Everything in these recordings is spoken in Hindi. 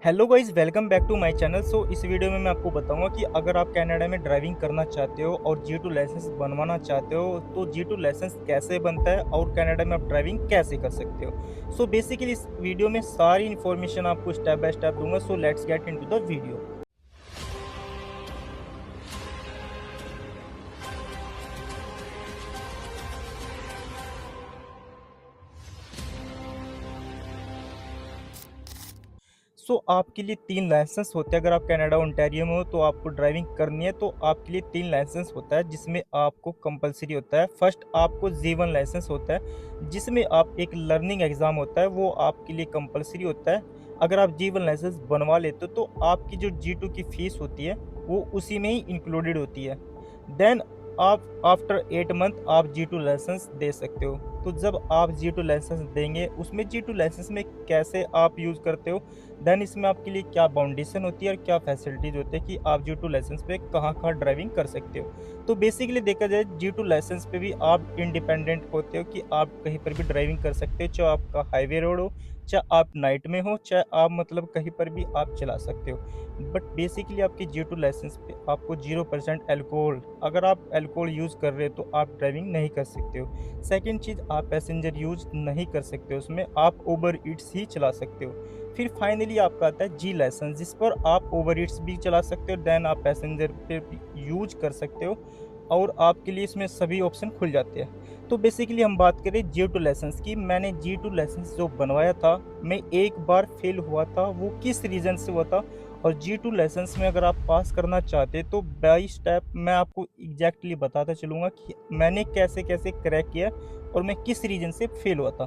Hello guys, welcome back to my channel. इस वीडियो में मैं आपको बताऊंगा कि अगर आप कनाडा में ड्राइविंग करना चाहते हो और जी2 लाइसेंस बनवाना चाहते हो तो जी2 लाइसेंस कैसे बनता है और कनाडा में आप ड्राइविंग कैसे कर सकते हो। बेसिकली इस वीडियो में सारी इन्फॉर्मेशन आपको स्टेप बाय स्टेप दूंगा। Let's get into the video. आपके लिए 3 लाइसेंस होते हैं। अगर आप कनाडा ओंटारियो में हो तो आपको ड्राइविंग करनी है तो आपके लिए 3 लाइसेंस होता है जिसमें आपको कंपलसरी होता है। फर्स्ट आपको जी1 लाइसेंस होता है जिसमें आप एक लर्निंग एग्ज़ाम होता है, वो आपके लिए कंपलसरी होता है। अगर आप जी1 लाइसेंस बनवा लेते हो तो आपकी जो जी2 की फ़ीस होती है वो उसी में ही इंक्लूडेड होती है। देन आप आफ्टर 8 मंथ आप जी2 लाइसेंस दे सकते हो। तो जब आप जी2 लाइसेंस देंगे उसमें जी2 लाइसेंस में कैसे आप यूज़ करते हो, देन इसमें आपके लिए क्या बाउंडेशन होती है और क्या फैसिलिटीज़ होती है कि आप जी टू लाइसेंस पे कहाँ-कहाँ ड्राइविंग कर सकते हो। तो बेसिकली देखा जाए जी टू लाइसेंस पे भी आप इंडिपेंडेंट होते हो कि आप कहीं पर भी ड्राइविंग कर सकते हो, चाहे आपका हाईवे रोड हो, चाहे आप नाइट में हो, चाहे आप मतलब कहीं पर भी आप चला सकते हो। बट बेसिकली आपके जी टू लाइसेंस पे आपको 0% अल्कोहल, अगर आप अल्कोहल यूज़ कर रहे हो तो आप ड्राइविंग नहीं कर सकते हो। सेकंड चीज़, आप पैसेंजर यूज़ नहीं कर सकते हो, उसमें आप उबर ईट्स ही चला सकते हो। फिर फाइनली आपका आता है जी लाइसेंस जिस पर आप ओवर ईट्स भी चला सकते हो, देन आप पैसेंजर पे भी यूज कर सकते हो और आपके लिए इसमें सभी ऑप्शन खुल जाते हैं। तो बेसिकली हम बात करें जी टू लाइसेंस की, मैंने जी टू लाइसेंस जो बनवाया था, मैं एक बार फेल हुआ था, वो किस रीज़न से हुआ था। और जी टू लाइसेंस में अगर आप पास करना चाहते तो बाई स्टेप मैं आपको एग्जैक्टली बताता चलूँगा कि मैंने कैसे कैसे क्रैक किया और मैं किस रीज़न से फेल हुआ था।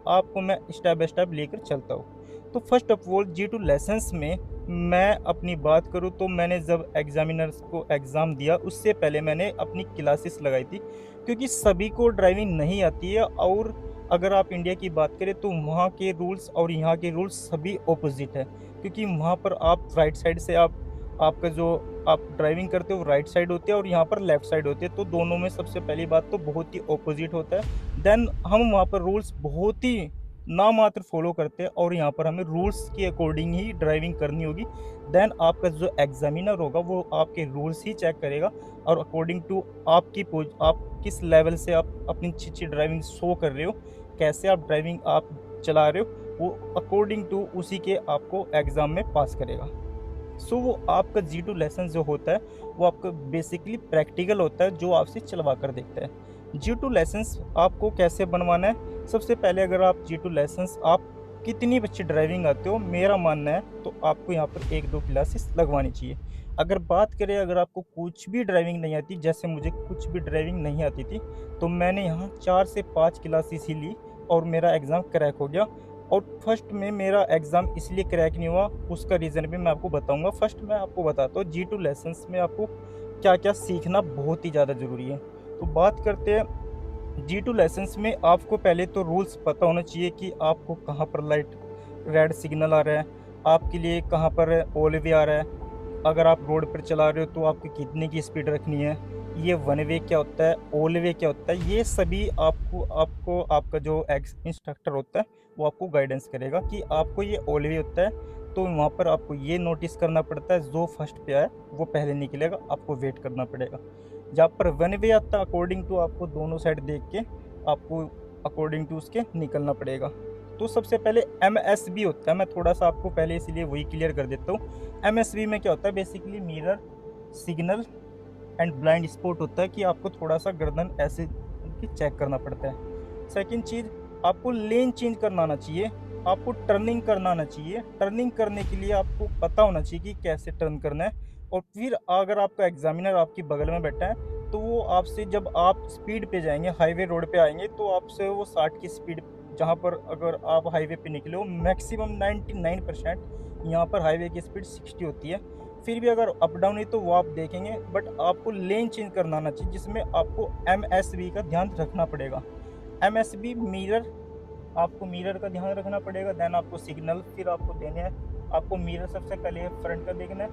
आपको मैं स्टेप बाय स्टेप लेकर चलता हूँ। तो first of all G two license में मैं अपनी बात करूँ तो मैंने जब एग्जामिनर्स को एग्ज़ाम दिया उससे पहले मैंने अपनी क्लासेस लगाई थी, क्योंकि सभी को ड्राइविंग नहीं आती है। और अगर आप इंडिया की बात करें तो वहाँ के रूल्स और यहाँ के रूल्स सभी ऑपोजिट है, क्योंकि वहाँ पर आप राइट साइड से आपका जो आप ड्राइविंग करते हो राइट साइड होती है और यहाँ पर लेफ्ट साइड होती है, तो दोनों में सबसे पहली बात तो बहुत ही ऑपोजिट होता है। देन हम वहाँ पर रूल्स बहुत ही नामात्र फॉलो करते हैं और यहाँ पर हमें रूल्स के अकॉर्डिंग ही ड्राइविंग करनी होगी। देन आपका जो एग्जामिनर होगा वो आपके रूल्स ही चेक करेगा और अकॉर्डिंग टू आप किस लेवल से आप अपनी अच्छी ड्राइविंग शो कर रहे हो, कैसे आप ड्राइविंग आप चला रहे हो, वो अकॉर्डिंग टू उसी के आपको एग्ज़ाम में पास करेगा। वो आपका जी टू लाइसेंस जो होता है वो आपका बेसिकली प्रैक्टिकल होता है जो आपसे चलवा कर देखता है। जी टू लाइसेंस आपको कैसे बनवाना है, सबसे पहले अगर आप जी टू लाइसेंस आप कितनी अच्छी ड्राइविंग आते हो, मेरा मानना है तो आपको यहाँ पर 1-2 क्लासेस लगवानी चाहिए। अगर बात करें अगर आपको कुछ भी ड्राइविंग नहीं आती, जैसे मुझे कुछ भी ड्राइविंग नहीं आती थी, तो मैंने यहाँ 4 से 5 क्लासेस ही ली और मेरा एग्ज़ाम क्रैक हो गया। और फर्स्ट में मेरा एग्ज़ाम इसलिए क्रैक नहीं हुआ, उसका रीज़न भी मैं आपको बताऊँगा। फर्स्ट मैं आपको बताता हूँ जी टू लाइसेंस में आपको क्या-क्या सीखना बहुत ही ज़्यादा ज़रूरी है। तो बात करते हैं जी टू लाइसेंस में, आपको पहले तो रूल्स पता होना चाहिए कि आपको कहाँ पर लाइट रेड सिग्नल आ रहा है, आपके लिए कहाँ पर ऑल वे आ रहा है, अगर आप रोड पर चला रहे हो तो आपको कितने की स्पीड रखनी है, ये वन वे क्या होता है, ऑल वे क्या होता है, ये सभी आपको आपको आपका जो एक्स इंस्ट्रक्टर होता है वो आपको गाइडेंस करेगा कि आपको ये ऑल वे होता है। तो वहाँ पर आपको ये नोटिस करना पड़ता है, जो फर्स्ट पे आए वो पहले निकलेगा, आपको वेट करना पड़ेगा। जहाँ पर वन वे आता है अकॉर्डिंग टू आपको दोनों साइड देख के आपको अकॉर्डिंग टू उसके निकलना पड़ेगा। तो सबसे पहले एमएसबी होता है, मैं थोड़ा सा आपको पहले इसीलिए वही क्लियर कर देता हूँ। एमएसबी में क्या होता है, basically mirror signal and blind spot होता है कि आपको थोड़ा सा गर्दन ऐसे चेक करना पड़ता है। सेकंड चीज़, आपको लेन चेंज करना आना चाहिए, आपको टर्निंग करना आना चाहिए। टर्निंग करने के लिए आपको पता होना चाहिए कि कैसे टर्न करना है। और फिर अगर आपका एग्जामिनर आपकी बगल में बैठा है तो वो आपसे जब आप स्पीड पे जाएंगे, हाईवे रोड पे आएंगे, तो आपसे वो 60 की स्पीड, जहाँ पर अगर आप हाईवे पे निकले हो मैक्सिमम 99% यहाँ पर हाईवे की स्पीड 60 होती है। फिर भी अगर अप डाउन है तो वो आप देखेंगे, बट आपको लेन चेंज करना आना चाहिए जिसमें आपको एमएसबी का ध्यान रखना पड़ेगा। एमएसबी मिरर, आपको मिरर का ध्यान रखना पड़ेगा। देन आपको सिग्नल फिर आपको देने हैं। आपको मिरर सबसे पहले फ्रंट का देखना है,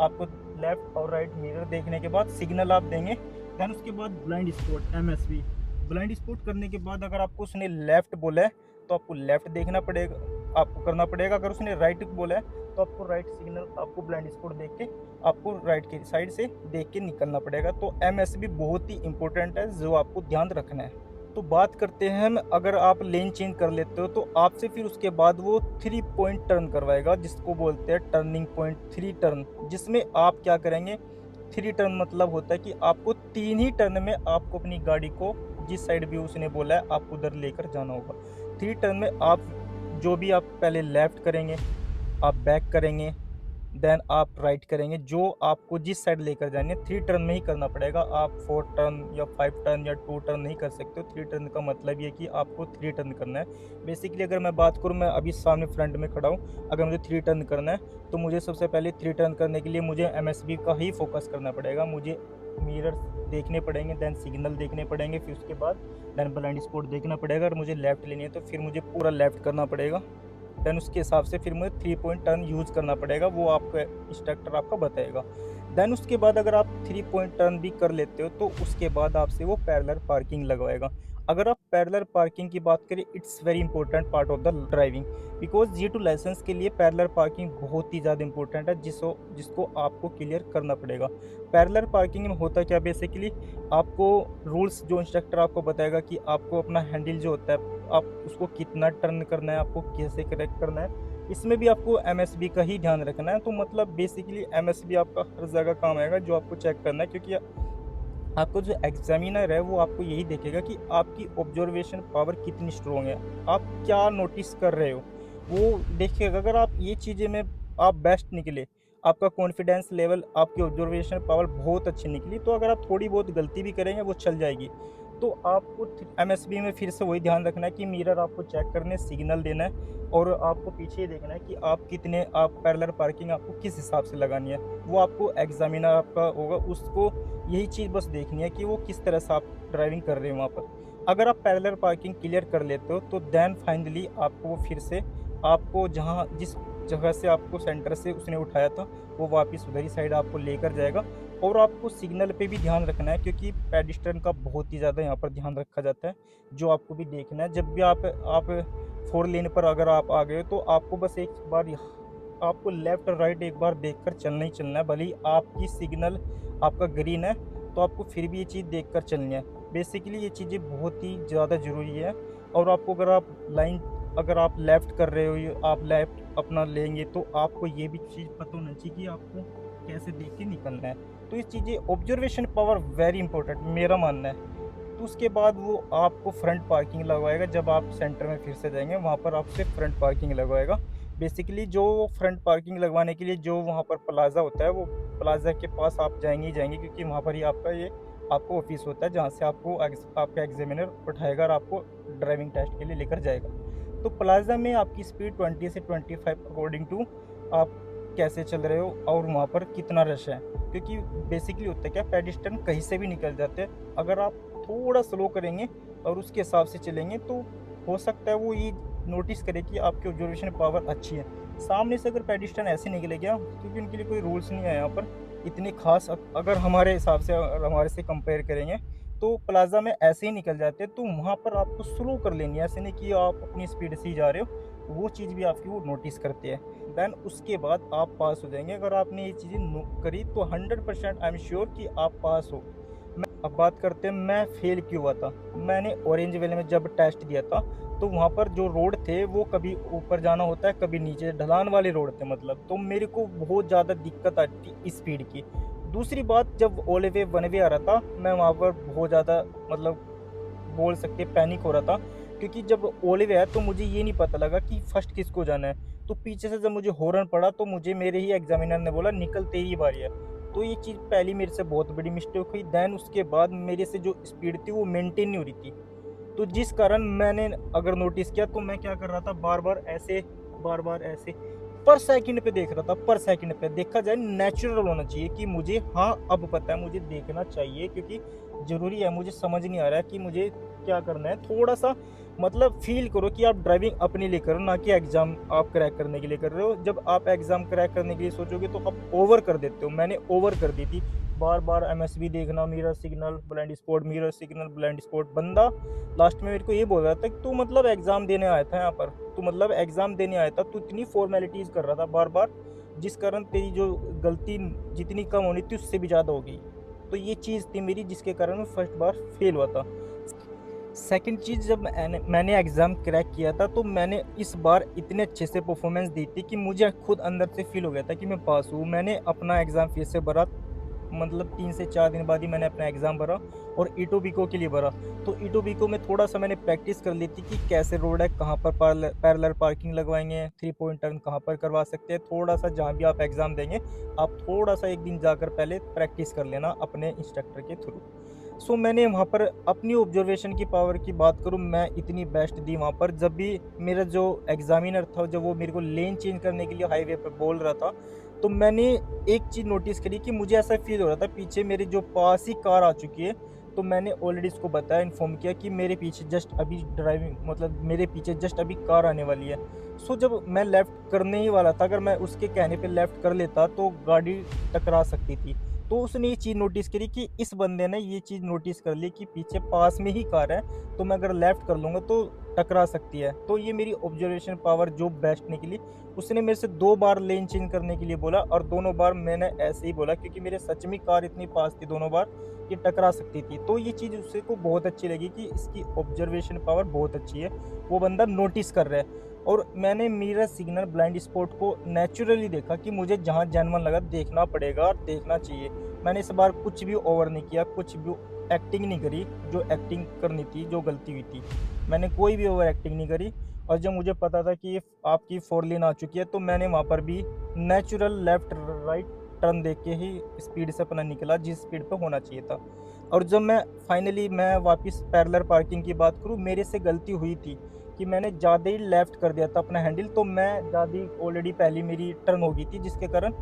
आपको लेफ्ट और राइट मिरर देखने के बाद सिग्नल आप देंगे। देन उसके बाद blind spot MSB, blind spot करने के बाद अगर आपको उसने लेफ्ट बोला है तो आपको लेफ्ट देखना पड़ेगा, आपको करना पड़ेगा। अगर उसने राइट बोला है तो आपको राइट सिग्नल, आपको ब्लाइंड स्पॉट देख के आपको राइट की साइड से देख के निकलना पड़ेगा। तो एमएसबी बहुत ही इंपॉर्टेंट है जो आपको ध्यान रखना है। तो बात करते हैं हम, अगर आप लेन चेंज कर लेते हो तो आपसे फिर उसके बाद वो 3 पॉइंट टर्न करवाएगा, जिसको बोलते हैं टर्निंग पॉइंट 3 टर्न, जिसमें आप क्या करेंगे। 3 टर्न मतलब होता है कि आपको 3 ही टर्न में आपको अपनी गाड़ी को जिस साइड भी उसने बोला है आपको उधर लेकर जाना होगा। 3 टर्न में आप जो भी आप पहले लेफ्ट करेंगे, आप बैक करेंगे, देन आप राइट करेंगे, जो आपको जिस साइड लेकर जानी है 3 टर्न में ही करना पड़ेगा। आप 4 टर्न या 5 टर्न या 2 टर्न नहीं कर सकते हो। 3 टर्न का मतलब ये कि आपको 3 टर्न करना है। बेसिकली अगर मैं बात करूँ, मैं अभी सामने फ्रंट में खड़ा हूँ, अगर मुझे 3 टर्न करना है तो मुझे सबसे पहले 3 टर्न करने के लिए मुझे एमएसबी का ही फोकस करना पड़ेगा। मुझे मिरर देखने पड़ेंगे, देन सिग्नल देखने पड़ेंगे, फिर उसके बाद देन ब्लाइंड स्पॉट देखना पड़ेगा। अगर मुझे लेफ्ट लेनी है तो फिर मुझे पूरा लेफ्ट करना पड़ेगा। देन उसके हिसाब से फिर मुझे 3 पॉइंट टर्न यूज़ करना पड़ेगा, वो आपका इंस्ट्रक्टर आपका बताएगा। देन उसके बाद अगर आप 3 पॉइंट टर्न भी कर लेते हो तो उसके बाद आपसे वो पैरेलल पार्किंग लगवाएगा। अगर आप पैरेलल पार्किंग की बात करें, it's very important part of the driving, because G2 license के लिए पैरेलल पार्किंग बहुत ही ज़्यादा इंपॉर्टेंट है, जिसको आपको क्लियर करना पड़ेगा। पैरेलल पार्किंग में होता क्या, बेसिकली आपको रूल्स जो इंस्ट्रक्टर आपको बताएगा कि आपको अपना हैंडल जो होता है आप उसको कितना टर्न करना है, आपको कैसे करेक्ट करना है, इसमें भी आपको एमएसबी का ही ध्यान रखना है। तो मतलब बेसिकली एमएसबी आपका हर जगह काम आएगा, जो आपको चेक करना है, क्योंकि आपको जो एग्जामिनर है वो आपको यही देखेगा कि आपकी ऑब्जर्वेशन पावर कितनी स्ट्रोंग है, आप क्या नोटिस कर रहे हो, वो देखेगा। अगर आप ये चीज़ें में आप बेस्ट निकले, आपका कॉन्फिडेंस लेवल, आपकी ऑब्जर्वेशन पावर बहुत अच्छी निकली, तो अगर आप थोड़ी बहुत गलती भी करेंगे वो चल जाएगी। तो आपको एमएसबी में फिर से वही ध्यान रखना है कि मिरर आपको चेक करने, सिग्नल देना है, और आपको पीछे देखना है कि आप पैरेलल पार्किंग आपको किस हिसाब से लगानी है। वो आपको एग्जामिनर आपका होगा, उसको यही चीज़ बस देखनी है कि वो किस तरह से आप ड्राइविंग कर रहे हो वहाँ पर। अगर आप पैरेलल पार्किंग क्लियर कर लेते हो तो देन फाइनली आपको वो फिर से आपको जहाँ जिस जगह से आपको सेंटर से उसने उठाया था वो वापस उधर ही साइड आपको लेकर जाएगा। और आपको सिग्नल पे भी ध्यान रखना है, क्योंकि पेडिस्ट्रियन का बहुत ही ज़्यादा यहाँ पर ध्यान रखा जाता है, जो आपको भी देखना है। जब भी आप 4 लेन पर अगर आप आ गए हो तो आपको बस एक बार आपको लेफ्ट और राइट एक बार देखकर चलना ही चलना है। भले ही आपकी सिग्नल आपका ग्रीन है तो आपको फिर भी ये चीज़ देखकर चलनी है। बेसिकली ये चीज़ें बहुत ही ज़्यादा ज़रूरी है। और आपको अगर आप लेफ़्ट कर रहे हो, ये आप लेफ़्ट अपना लेंगे तो आपको ये भी चीज़ पता होना चाहिए कि आपको कैसे देख के निकलना है। तो ये चीज़ें ऑब्जर्वेशन पावर वेरी इंपॉर्टेंट मेरा मानना है। तो उसके बाद वो आपको फ्रंट पार्किंग लगवाएगा, जब आप सेंटर में फिर से जाएँगे वहाँ पर आपसे फ्रंट पार्किंग लगवाएगा। बेसिकली जो फ्रंट पार्किंग लगवाने के लिए जो वहाँ पर प्लाज़ा होता है, वो प्लाज़ा के पास आप जाएँगे ही जाएँगे, क्योंकि वहाँ पर ही आपको ऑफ़िस होता है, जहाँ से आपका एग्ज़ामिनर उठाएगा और आपको ड्राइविंग टेस्ट के लिए लेकर जाएगा। तो प्लाज़ा में आपकी स्पीड 20 से 25 अकॉर्डिंग टू आप कैसे चल रहे हो और वहाँ पर कितना रश है। क्योंकि बेसिकली होता है क्या, पेडिस्ट्रियन कहीं से भी निकल जाते हैं। अगर आप थोड़ा स्लो करेंगे और उसके हिसाब से चलेंगे तो हो सकता है वो ये नोटिस करे कि आपकी ऑब्जर्वेशन पावर अच्छी है। सामने से अगर पेडिस्ट्रियन ऐसे निकले गया, क्योंकि उनके लिए कोई रूल्स नहीं है यहाँ पर इतने खास, अगर हमारे हिसाब से अगर हमारे से कंपेयर करेंगे तो प्लाज़ा में ऐसे ही निकल जाते हैं। तो वहाँ पर आपको स्लो कर लेनी है, ऐसे नहीं कि आप अपनी स्पीड से ही जा रहे हो, वो चीज़ भी आपकी वो नोटिस करते हैं। देन उसके बाद आप पास हो जाएंगे। अगर आपने ये चीज़ें करी तो 100% आई एम श्योर कि आप पास हो। अब बात करते हैं मैं फेल क्यों हुआ था। मैंने ऑरेंज वैली में जब टेस्ट दिया था तो वहाँ पर जो रोड थे वो कभी ऊपर जाना होता है, कभी नीचे, ढलान वाले रोड थे मतलब, तो मेरे को बहुत ज़्यादा दिक्कत आती थी स्पीड की। दूसरी बात, जब ओले वे वन वे आ रहा था मैं वहाँ पर बहुत ज़्यादा मतलब बोल सकते पैनिक हो रहा था, क्योंकि जब ओले वे आया तो मुझे ये नहीं पता लगा कि फर्स्ट किसको जाना है। तो पीछे से जब मुझे हॉर्न पड़ा तो मुझे मेरे ही एग्जामिनर ने बोला निकल तेरी ही बारी है। तो ये चीज़ पहली मेरे से बहुत बड़ी मिस्टेक हुई। देन उसके बाद मेरे से जो स्पीड थी वो मेंटेन नहीं हो रही थी, तो जिस कारण मैंने अगर नोटिस किया तो मैं क्या कर रहा था, बार बार ऐसे पर सेकंड पे देख रहा था। पर सेकंड पे देखा जाए नेचुरल होना चाहिए कि मुझे, हाँ अब पता है मुझे देखना चाहिए, क्योंकि ज़रूरी है। मुझे समझ नहीं आ रहा है कि मुझे क्या करना है। थोड़ा सा मतलब फील करो कि आप ड्राइविंग अपने लिए करो, ना कि एग्ज़ाम आप क्रैक करने के लिए कर रहे हो। जब आप एग्ज़ाम क्रैक करने के लिए सोचोगे तो आप ओवर कर देते हो। मैंने ओवर कर दी थी, बार बार एमएसबी देखना, mirror signal blind spot, mirror signal blind spot. बंदा लास्ट में मेरे को ये बोल रहा था कि तू मतलब एग्ज़ाम देने आया था यहाँ पर, तू मतलब एग्ज़ाम देने आया था, तू इतनी फॉर्मेलिटीज़ कर रहा था बार बार, जिस कारण तेरी जो गलती जितनी कम होनी थी उससे भी ज़्यादा हो गई। तो ये चीज़ थी मेरी जिसके कारण मैं फर्स्ट बार फेल हुआ था। सेकंड चीज़, जब मैंने एग्ज़ाम क्रैक किया था तो मैंने इस बार इतने अच्छे से परफॉर्मेंस दी थी कि मुझे खुद अंदर से फील हो गया था कि मैं पास हूँ। मैंने अपना एग्ज़ाम फिर से भरा, मतलब 3 से 4 दिन बाद ही मैंने अपना एग्ज़ाम भरा और इटोबिको के लिए भरा। तो इटोबिको में थोड़ा-सा मैंने प्रैक्टिस कर ली थी कि कैसे रोड है, कहाँ पर पैरेलल पार्किंग लगवाएँगे, 3 पॉइंट टर्न कहाँ पर करवा सकते हैं। थोड़ा-सा जहाँ भी आप एग्ज़ाम देंगे, आप थोड़ा-सा 1 दिन जाकर पहले प्रैक्टिस कर लेना अपने इंस्ट्रक्टर के थ्रू। सो मैंने वहाँ पर अपनी ऑब्जर्वेशन की पावर की बात करूँ, मैं इतनी बेस्ट दी वहाँ पर। जब भी मेरा जो एग्ज़ामिनर था, जब वो मेरे को लेन चेंज करने के लिए हाईवे पे बोल रहा था, तो मैंने एक चीज़ नोटिस करी कि मुझे ऐसा फ़ील हो रहा था पीछे मेरे जो पास ही कार आ चुकी है। तो मैंने ऑलरेडी उसको बताया, इन्फॉर्म किया कि मेरे पीछे जस्ट अभी ड्राइविंग मतलब मेरे पीछे जस्ट अभी कार आने वाली है। सो जब मैं लेफ़्ट करने ही वाला था, अगर मैं उसके कहने पे लेफ़्ट कर लेता तो गाड़ी टकरा सकती थी। तो उसने ये चीज़ नोटिस करी कि इस बंदे ने ये चीज़ नोटिस कर ली कि पीछे पास में ही कार है, तो मैं अगर लेफ़्ट कर लूँगा तो टकरा सकती है। तो ये मेरी ऑब्जर्वेशन पावर जो बेस्ट निकली। उसने मेरे से 2 बार लेन चेंज करने के लिए बोला और दोनों बार मैंने ऐसे ही बोला, क्योंकि मेरे सच में कार इतनी पास थी दोनों बार कि टकरा सकती थी। तो ये चीज़ उससे को बहुत अच्छी लगी कि इसकी ऑब्जर्वेशन पावर बहुत अच्छी है। वो बंदा नोटिस कर रहा है। और मैंने मिरर सिग्नल ब्लाइंड स्पॉट को नेचुरली देखा कि मुझे जहाँ जेन्युइन लगा देखना पड़ेगा और देखना चाहिए। मैंने इस बार कुछ भी ओवर नहीं किया, कुछ भी एक्टिंग नहीं करी, जो एक्टिंग करनी थी, जो गलती हुई थी। मैंने कोई भी ओवर एक्टिंग नहीं करी। और जब मुझे पता था कि आपकी 4 लेन आ चुकी है, तो मैंने वहाँ पर भी नेचुरल लेफ्ट राइट टर्न देख के ही स्पीड से अपना निकला, जिस स्पीड पे होना चाहिए था। और जब मैं वापस पैरेलल पार्किंग की बात करूँ, मेरे से गलती हुई थी कि मैंने ज़्यादा ही लेफ़्ट कर दिया था अपना हैंडल, तो मैं ज़्यादा ही ऑलरेडी पहले मेरी टर्न हो गई थी, जिसके कारण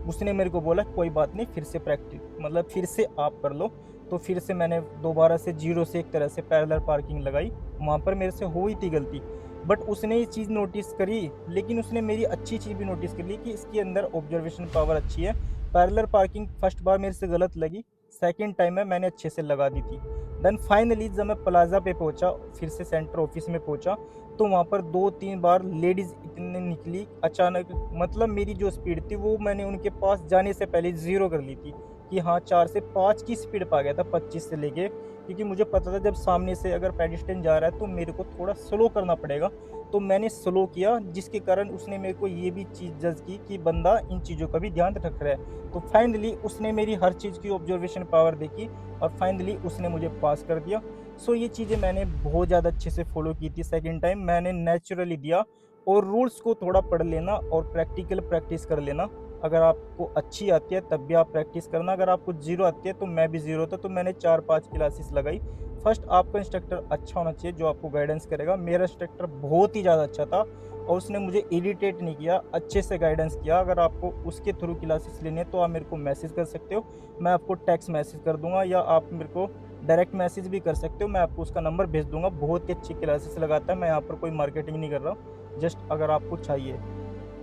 उसने मेरे को बोला कोई बात नहीं, फिर से प्रैक्टिस मतलब फिर से आप कर लो। तो फिर से मैंने दोबारा से ज़ीरो से एक तरह से पैरेलल पार्किंग लगाई। वहाँ पर मेरे से हुई थी गलती, बट उसने ये चीज़ नोटिस करी, लेकिन उसने मेरी अच्छी चीज़ भी नोटिस कर ली कि इसके अंदर ऑब्जर्वेशन पावर अच्छी है। पैरेलल पार्किंग फर्स्ट बार मेरे से गलत लगी, सेकंड टाइम में मैंने अच्छे से लगा दी थी। देन फाइनली जब मैं प्लाज़ा पे पहुँचा, फिर से सेंटर ऑफिस में पहुँचा, तो वहाँ पर 2-3 बार लेडीज़ इतनी निकली अचानक, मतलब मेरी जो स्पीड थी वो मैंने उनके पास जाने से पहले ज़ीरो कर ली थी कि हाँ 4 से 5 की स्पीड पे आ गया था 25 से लेके, क्योंकि मुझे पता था जब सामने से अगर पेडेस्ट्रियन जा रहा है तो मेरे को थोड़ा स्लो करना पड़ेगा। तो मैंने स्लो किया, जिसके कारण उसने मेरे को ये भी चीज़ जज की कि बंदा इन चीज़ों का भी ध्यान रख रहा है। तो फाइनली उसने मेरी हर चीज़ की ऑब्जर्वेशन पावर देखी और फाइनली उसने मुझे पास कर दिया। सो ये चीज़ें मैंने बहुत ज़्यादा अच्छे से फ़ॉलो की थी। सेकंड टाइम मैंने नेचुरली दिया, और रूल्स को थोड़ा पढ़ लेना और प्रैक्टिकल प्रैक्टिस कर लेना। अगर आपको अच्छी आती है तब भी आप प्रैक्टिस करना, अगर आपको ज़ीरो आती है तो मैं भी ज़ीरो था, तो मैंने 4-5 क्लासेस लगाई। फर्स्ट आपका इंस्ट्रक्टर अच्छा होना चाहिए जो आपको गाइडेंस करेगा। मेरा इंस्ट्रक्टर बहुत ही ज़्यादा अच्छा था और उसने मुझे इरिटेट नहीं किया, अच्छे से गाइडेंस किया। अगर आपको उसके थ्रू क्लासेस लेनी है तो आप मेरे को मैसेज कर सकते हो, मैं आपको टेक्स्ट मैसेज कर दूँगा, या आप मेरे को डायरेक्ट मैसेज भी कर सकते हो, मैं आपको उसका नंबर भेज दूँगा। बहुत ही अच्छी क्लासेस लगाता है, मैं यहाँ पर कोई मार्केटिंग नहीं कर रहा हूँ, जस्ट अगर आपको चाहिए।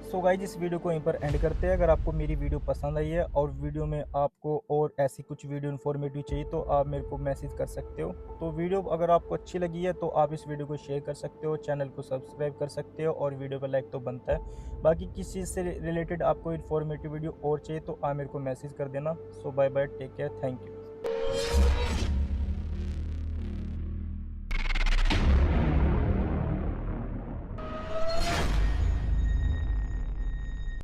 सो गाइज इस वीडियो को यहीं पर एंड करते हैं। अगर आपको मेरी वीडियो पसंद आई है और वीडियो में आपको और ऐसी कुछ वीडियो इन्फॉर्मेटिव चाहिए तो आप मेरे को मैसेज कर सकते हो। तो वीडियो अगर आपको अच्छी लगी है तो आप इस वीडियो को शेयर कर सकते हो, चैनल को सब्सक्राइब कर सकते हो और वीडियो पर लाइक तो बनता है। बाकी किस चीज़ से रिलेटेड आपको इन्फॉर्मेटिव वीडियो और चाहिए तो आप मेरे को मैसेज कर देना। So bye bye, take care, thank you.